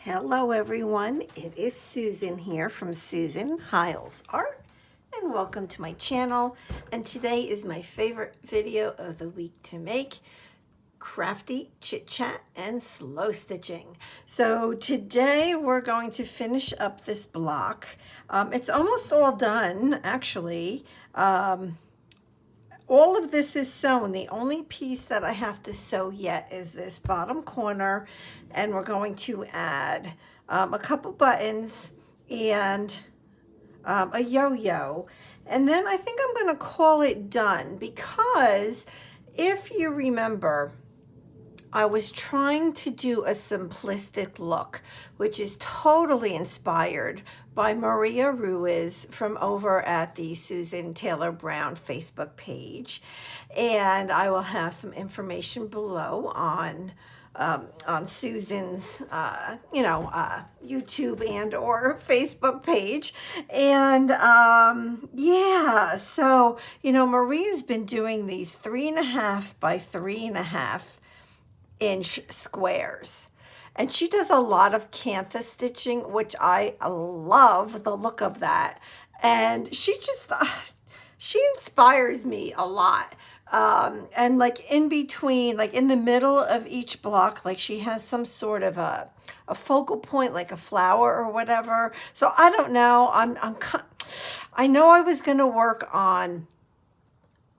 Hello everyone, it is Susan here from Suehiles Art, and welcome to my channel. And today is my favorite video of the week to make: crafty chit chat and slow stitching. So today we're going to finish up this block. It's almost all done actually. All of this is sewn. The only piece that I have to sew yet is this bottom corner, and we're going to add a couple buttons and a yo-yo, and then I think I'm going to call it done, because if you remember, I was trying to do a simplistic look, which is totally inspired by Maria Ruiz from over at the Susan Taylor Brown Facebook page. And I will have some information below on Susan's, YouTube and or Facebook page. And yeah, so, Maria's been doing these 3.5 by 3.5 inch squares, and she does a lot of cantha stitching, which I love the look of that. And she just she inspires me a lot. And like in between, like in the middle of each block, like she has some sort of a focal point, like a flower or whatever. So I don't know, I know I was going to work on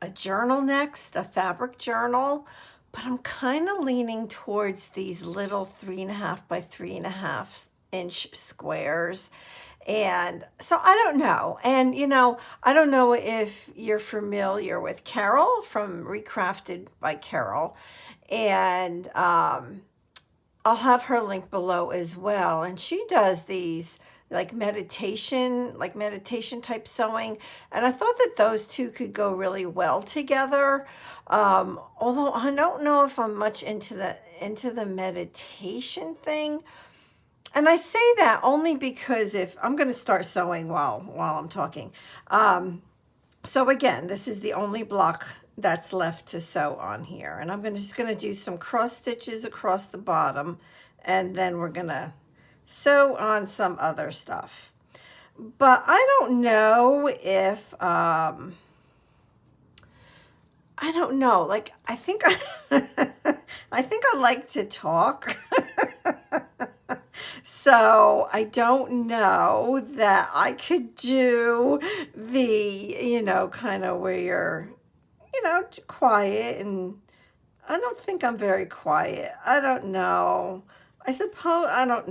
a journal next, a fabric journal, but I'm kind of leaning towards these little 3.5 by 3.5 inch squares. And so I don't know. And, I don't know if you're familiar with Carol from Recrafted by Carol. And I'll have her link below as well. And she does these like meditation type sewing, and I thought that those two could go really well together. Although I don't know if I'm much into the meditation thing. And I say that only because if I'm going to start sewing while I'm talking. So again, this is the only block that's left to sew on here, and I'm just going to do some cross stitches across the bottom, and then we're going to sew on some other stuff. But I don't know if I don't know, like I think I think I like to talk. So I don't know that I could do the kind of where you're quiet, and I don't think I'm very quiet. I don't know. I suppose, I don't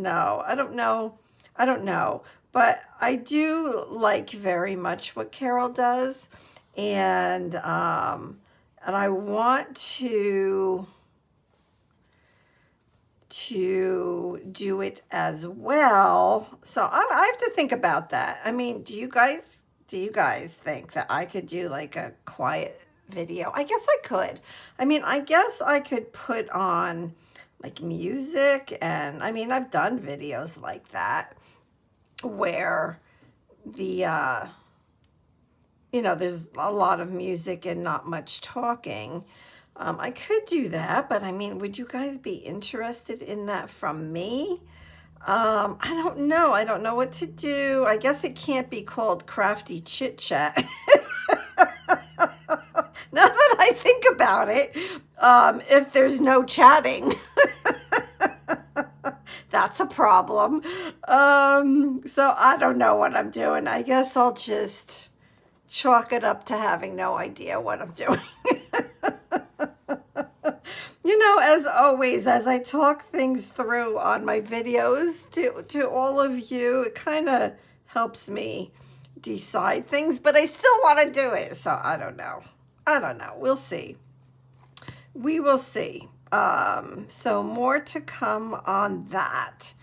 know, but I do like very much what Carol does, and I want to do it as well. So I have to think about that. I mean, do you guys think that I could do like a quiet video? I guess I could. I mean, I guess I could put on like music, and I mean, I've done videos like that where the there's a lot of music and not much talking. I could do that, but I mean, would you guys be interested in that from me? I don't know. I don't know what to do. I guess it can't be called crafty chit chat. Now that I think about it, if there's no chatting, that's a problem. So I don't know what I'm doing. I guess I'll just chalk it up to having no idea what I'm doing. As always, as I talk things through on my videos to all of you, it kind of helps me decide things, but I still want to do it. So I don't know. We'll see. We will see. So more to come on that.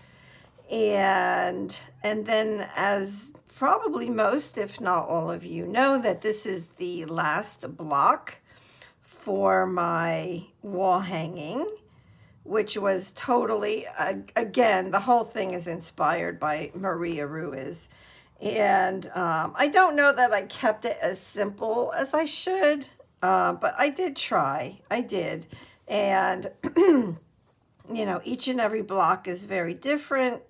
And then, as probably most, if not all of you know, that this is the last block for my wall hanging, which was totally, again, the whole thing is inspired by Maria Ruiz. And I don't know that I kept it as simple as I should, but I did try. I did. And you know, each and every block is very different.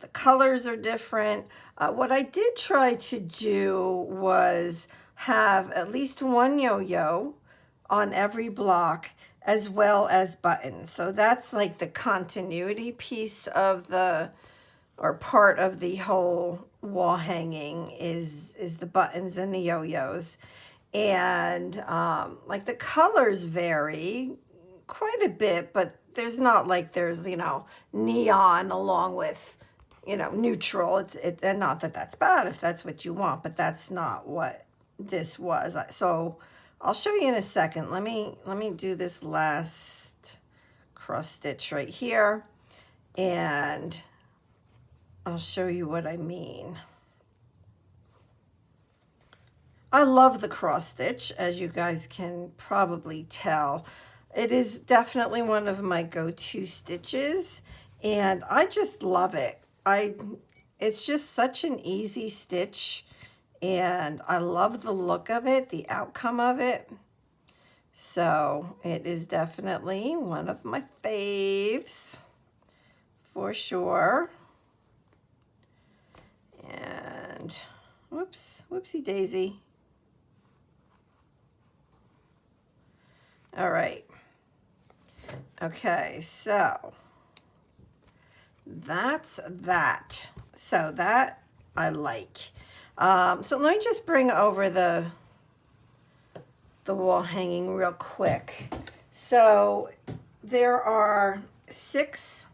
The colors are different. What I did try to do was have at least one yo-yo on every block as well as buttons. So that's like the continuity piece of the, or part of the whole wall hanging is the buttons and the yo-yos. And like the colors vary quite a bit, but there's not like there's, you know, neon along with, you know, neutral. And not that that's bad if that's what you want, but that's not what this was. So I'll show you in a second. Let me do this last cross stitch right here, and I'll show you what I mean. I love the cross stitch, as you guys can probably tell. It is definitely one of my go-to stitches, and I just love it. It's just such an easy stitch, and I love the look of it, the outcome of it. So it is definitely one of my faves for sure. And whoops, whoopsie daisy. All right. Okay, so that's that. So that I like. So let me just bring over the wall hanging real quick. So there are 6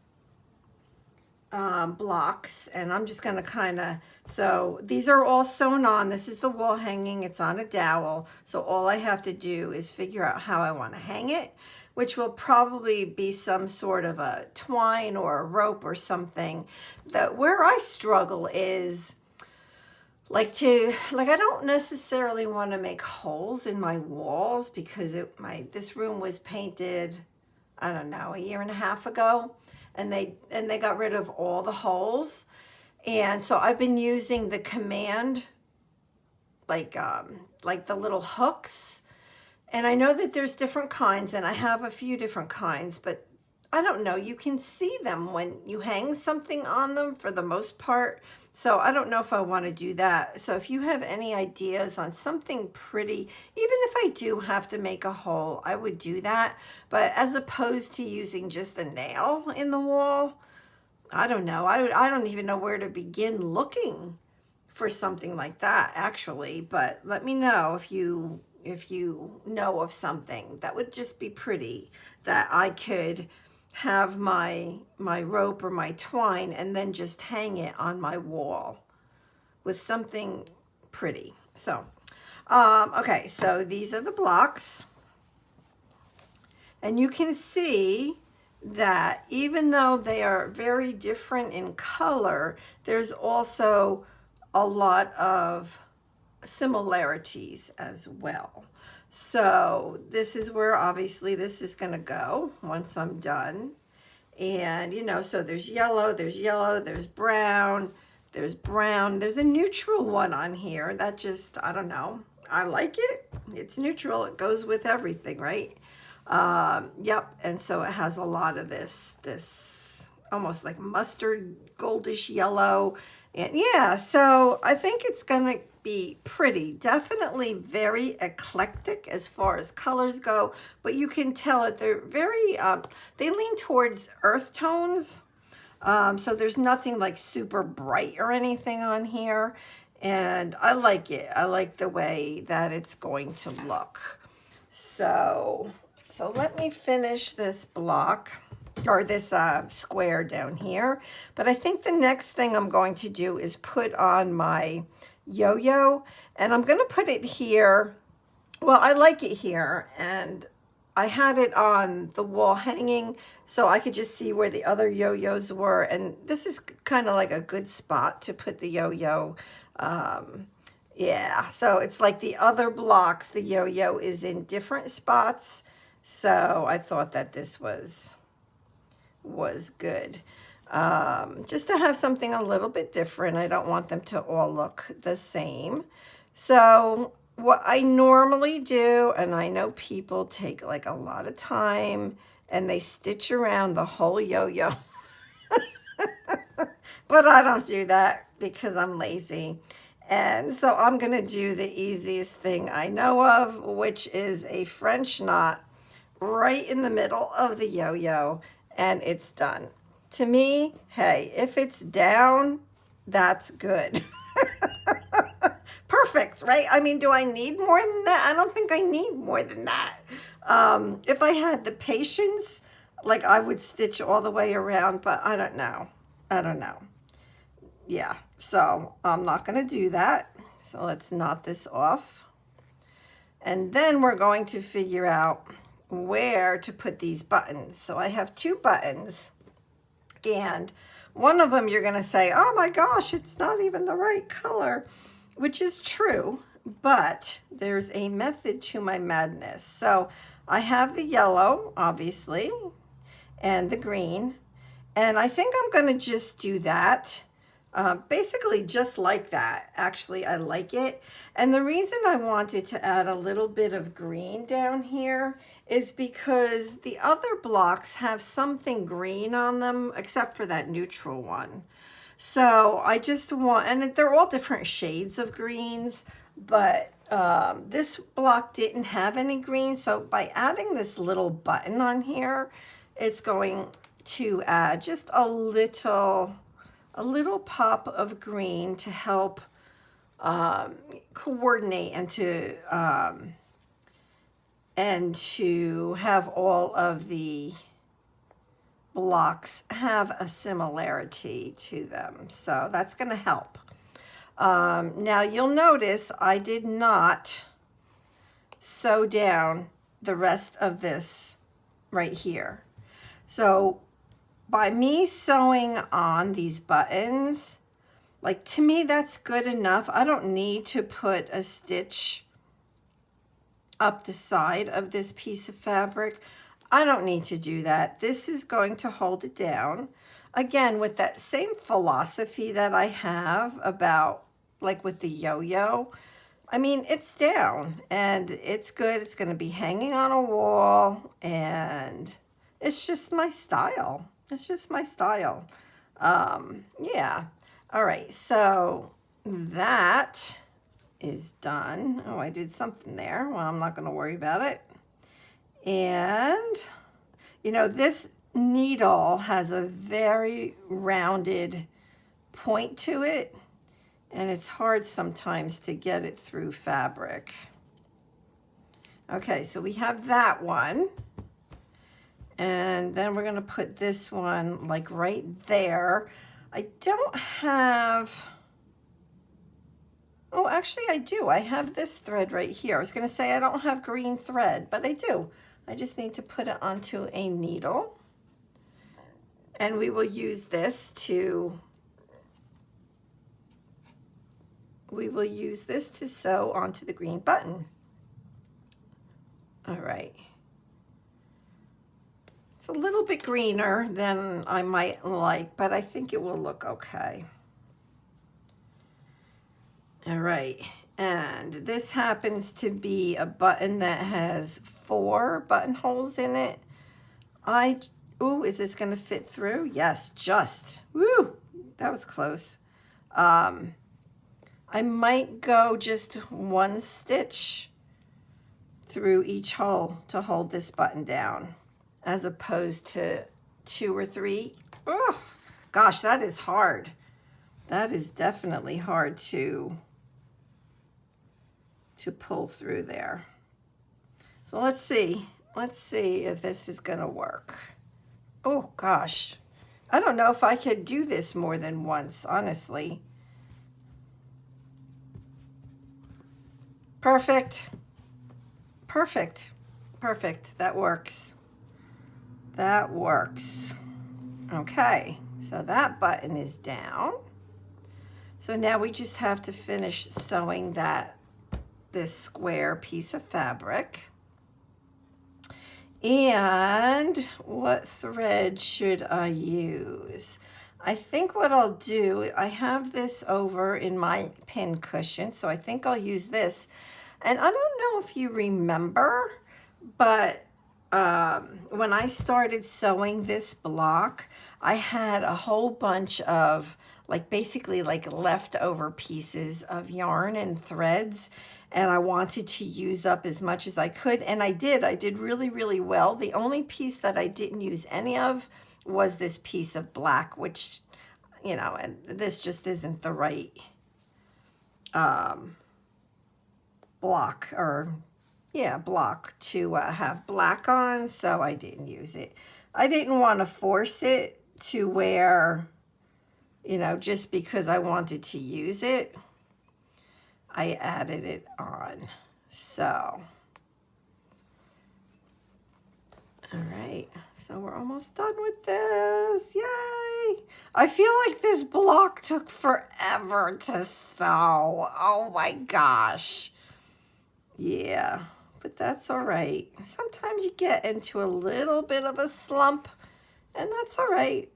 blocks, and I'm just going to kind of, so these are all sewn on. This is the wall hanging. It's on a dowel. So all I have to do is figure out how I want to hang it, which will probably be some sort of a twine or a rope or something. That where I struggle is I don't necessarily want to make holes in my walls because this room was painted, I don't know, a year and a half ago, and they got rid of all the holes. And so I've been using the command, like the little hooks. And I know that there's different kinds, and I have a few different kinds, but I don't know, you can see them when you hang something on them for the most part. So I don't know if I want to do that. So if you have any ideas on something pretty, even if I do have to make a hole, I would do that. But as opposed to using just a nail in the wall, I don't know. I don't even know where to begin looking for something like that, actually. But let me know if you know of something that would just be pretty, that I could have my rope or my twine and then just hang it on my wall with something pretty. So okay, so these are the blocks, and you can see that even though they are very different in color, there's also a lot of similarities as well. So this is where obviously this is going to go once I'm done. And you know, so there's yellow, there's brown, there's a neutral one on here that just, I don't know, I like it. It's neutral, it goes with everything, right? Yep. And so it has a lot of this almost like mustard goldish yellow. And yeah, so I think it's gonna be pretty. Definitely very eclectic as far as colors go, but you can tell that they're very they lean towards earth tones. So there's nothing like super bright or anything on here, and I like it. I like the way that it's going to look. So let me finish this block, or this square down here. But I think the next thing I'm going to do is put on my yo-yo, and I'm going to put it here. Well, I like it here, and I had it on the wall hanging so I could just see where the other yo-yos were, and this is kind of like a good spot to put the yo-yo. Yeah, so it's like the other blocks, the yo-yo is in different spots, so I thought that this was good. Just to have something a little bit different. I don't want them to all look the same. So what I normally do, and I know people take like a lot of time and they stitch around the whole yo-yo. But I don't do that because I'm lazy. And so I'm going to do the easiest thing I know of, which is a French knot right in the middle of the yo-yo, and it's done. To me, hey, if it's down, that's good. Perfect, right? I mean, do I need more than that? I don't think I need more than that. If I had the patience, like I would stitch all the way around, but I don't know. I don't know. Yeah, so I'm not going to do that. So let's knot this off. And then we're going to figure out where to put these buttons. So I have 2 buttons, and one of them you're going to say, oh my gosh, it's not even the right color, which is true, but there's a method to my madness. So I have the yellow, obviously, and the green, and I think I'm going to just do that. Basically just like that. Actually, I like it. And the reason I wanted to add a little bit of green down here is because the other blocks have something green on them, except for that neutral one. So I just want, and they're all different shades of greens, but this block didn't have any green. So by adding this little button on here, it's going to add just a little pop of green to help coordinate and to have all of the blocks have a similarity to them. So that's going to help. Now you'll notice I did not sew down the rest of this right here. So by me sewing on these buttons, like to me that's good enough. I don't need to put a stitch up the side of this piece of fabric. I don't need to do that. This is going to hold it down. Again, with that same philosophy that I have about like with the yo-yo, I mean, it's down and it's good. It's going to be hanging on a wall, and it's just my style. It's just my style. Yeah. All right. So that is done. Oh, I did something there. Well, I'm not going to worry about it. And, you know, this needle has a very rounded point to it, and it's hard sometimes to get it through fabric. Okay, so we have that one. And then we're going to put this one like right there. I don't have, oh, actually I do. I have this thread right here. I was going to say I don't have green thread, but I do. I just need to put it onto a needle. And we will use this to, sew onto the green button. All right. It's a little bit greener than I might like, but I think it will look okay. All right, and this happens to be a button that has 4 buttonholes in it. Ooh, is this gonna fit through? Yes, just. Woo, that was close. I might go just 1 stitch through each hole to hold this button down, as opposed to 2 or 3. Oh, gosh, that is hard. That is definitely hard to pull through there. So let's see if this is gonna work. Oh gosh, I don't know if I could do this more than once, honestly. Perfect, perfect, perfect, that works. That works. Okay, so that button is down. So now we just have to finish sewing this square piece of fabric. And what thread should I use? I think what I'll do, I have this over in my pin cushion, so I think I'll use this. And I don't know if you remember, but when I started sewing this block, I had a whole bunch of like basically like leftover pieces of yarn and threads, and I wanted to use up as much as I could, and I did. I did really, really well. The only piece that I didn't use any of was this piece of black, which, you know, and this just isn't the right block, or yeah, block to have black on, so I didn't use it. I didn't want to force it to where, you know, just because I wanted to use it, I added it on. So, all right, so we're almost done with this. Yay! I feel like this block took forever to sew. Oh my gosh. Yeah, but that's all right. Sometimes you get into a little bit of a slump, and that's all right.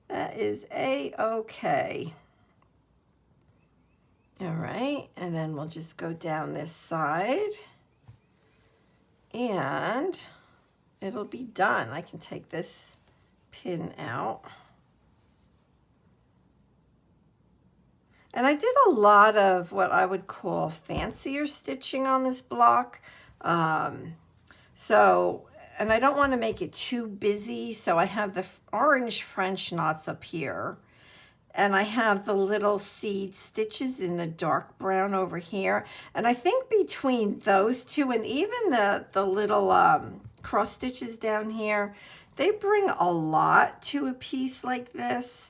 That is a-okay. All right, and then we'll just go down this side, and it'll be done. I can take this pin out. And I did a lot of what I would call fancier stitching on this block. And I don't want to make it too busy, so I have the orange French knots up here. And I have the little seed stitches in the dark brown over here. And I think between those two and even the little cross stitches down here, they bring a lot to a piece like this.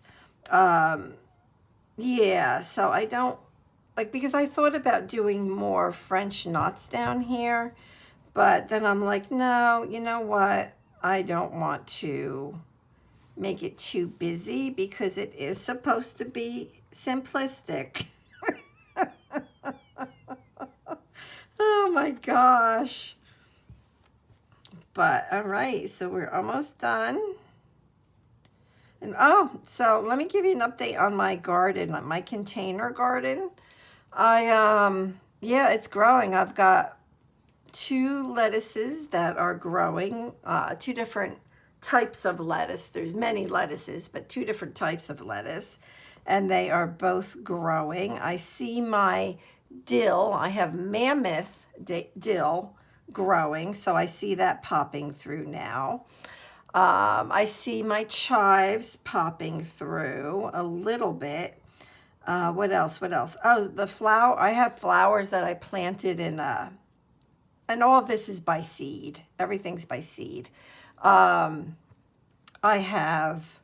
Yeah, so I don't, like, because I thought about doing more French knots down here, but then I'm like, no, you know what? I don't want to make it too busy because it is supposed to be simplistic. Oh my gosh. But all right, so we're almost done. And oh, so let me give you an update on my garden, my container garden. Yeah, it's growing. I've got 2 lettuces that are growing, 2 different types of lettuce. There's many lettuces, but 2 different types of lettuce, and they are both growing. I see my dill. I have mammoth dill growing, so I see that popping through now. I see my chives popping through a little bit. What else? What else? Oh, the flower. I have flowers that I planted in, and all of this is by seed. Everything's by seed. I have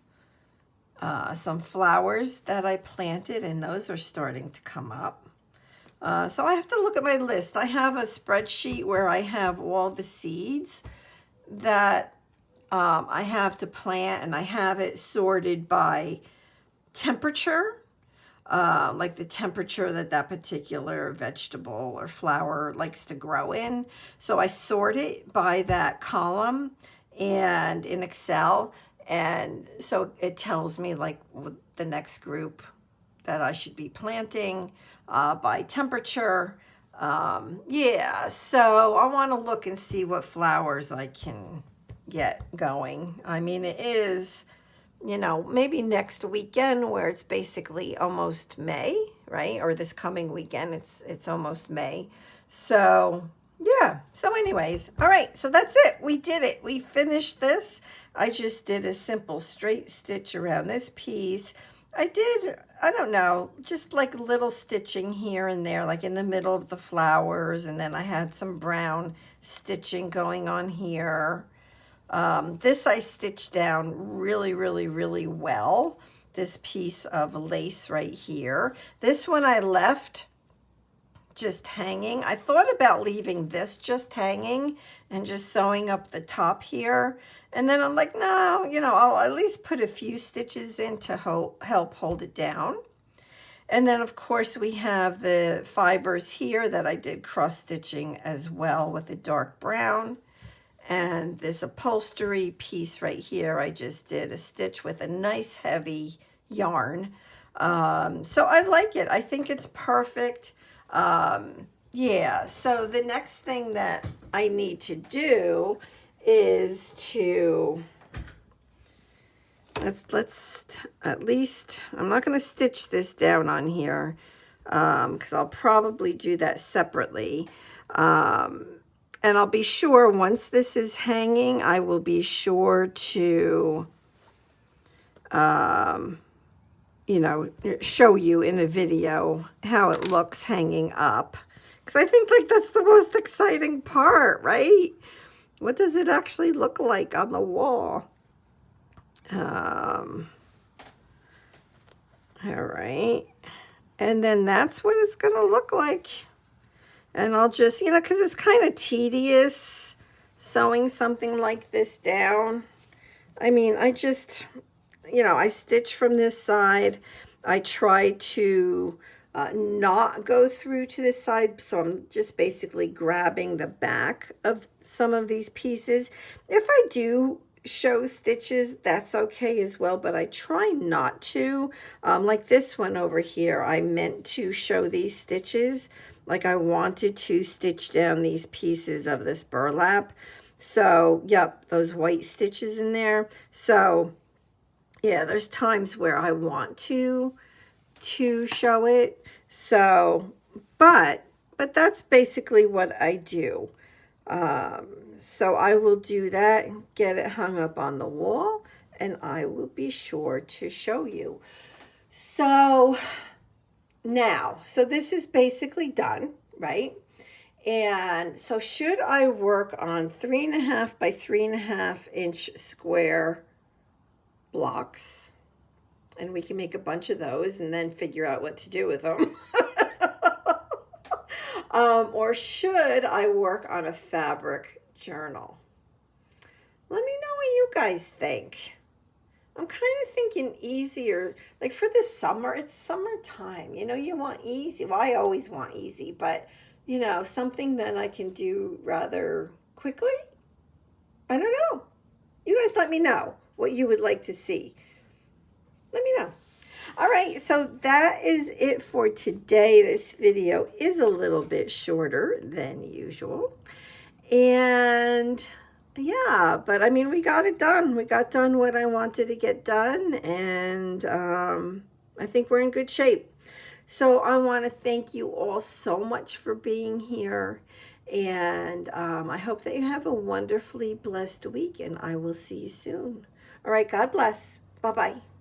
some flowers that I planted, and those are starting to come up. So I have to look at my list. I have a spreadsheet where I have all the seeds that I have to plant, and I have it sorted by temperature, like the temperature that that particular vegetable or flower likes to grow in. So I sort it by that column and in Excel, and so it tells me like the next group that I should be planting by temperature. Yeah, so I want to look and see what flowers I can get going. I mean, it is, you know, maybe next weekend where it's basically almost May, right? Or this coming weekend, it's almost May. So yeah, so anyways, all right, so that's it. We did it. We finished this. I just did a simple straight stitch around this piece. I did, I don't know, just like little stitching here and there, like in the middle of the flowers, and then I had some brown stitching going on here. This I stitched down really, really, really well. This piece of lace right here. This one I left just hanging. I thought about leaving this just hanging and just sewing up the top here. And then I'm like, no, you know, I'll at least put a few stitches in to help hold it down. And then of course we have the fibers here that I did cross stitching as well with the dark brown. And this upholstery piece right here, I just did a stitch with a nice heavy yarn. So I like it. I think it's perfect. yeah, so the next thing that I need to do is to, let's at least, I'm not going to stitch this down on here because I'll probably do that separately. And I'll be sure once this is hanging, I will be sure to, you know, show you in a video how it looks hanging up. Because I think like that's the most exciting part, right? What does it actually look like on the wall? All right. And then that's what it's going to look like. And I'll just, you know, because it's kind of tedious sewing something like this down. I mean, I just, you know, I stitch from this side. I try to not go through to this side, so I'm just basically grabbing the back of some of these pieces. If I do show stitches, that's okay as well, but I try not to. Like this one over here, I meant to show these stitches. Like I wanted to stitch down these pieces of this burlap. So, yep, those white stitches in there. So, yeah, there's times where I want to show it. So, but that's basically what I do. So I will do that, get it hung up on the wall, and I will be sure to show you. So now, so this is basically done, right? And so should I work on 3.5 by 3.5 inch square blocks? And we can make a bunch of those and then figure out what to do with them. Or should I work on a fabric journal? Let me know what you guys think. I'm kind of thinking easier, like for the summer, it's summertime, you know, you want easy. Well, I always want easy, but you know, something that I can do rather quickly. I don't know. You guys let me know what you would like to see. Let me know. All right, so that is it for today. This video is a little bit shorter than usual. And yeah, but I mean, we got it done. We got done what I wanted to get done, and I think we're in good shape. So I want to thank you all so much for being here, and I hope that you have a wonderfully blessed week, and I will see you soon. All right, God bless. Bye-bye.